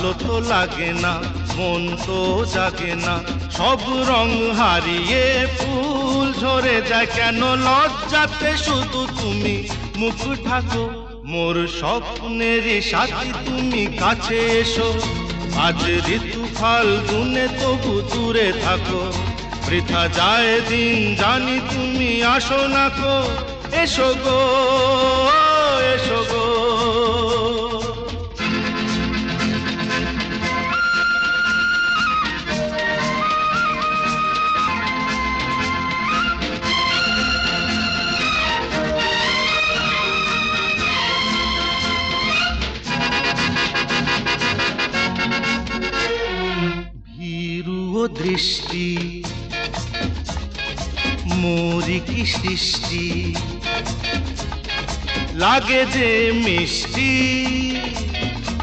ভালো তো লাগে না, মন তো জাগে না, সব রং হারিয়ে ফুল ঝরে যায় কেন? লজ্জাতে শুধু তুমি মুখ ঢাকো, মোর স্বপ্নের সাথী তুমি কাছে এসো। আজ ঋতু ফাল্গুনে তবু দূরে থাকো, বৃথা যায় দিন জানি তুমি আসো না কো। এসো গো, এসো গো। ভীরু দৃষ্টি মোরি কি সৃষ্টি, লাগে যে মিষ্টি।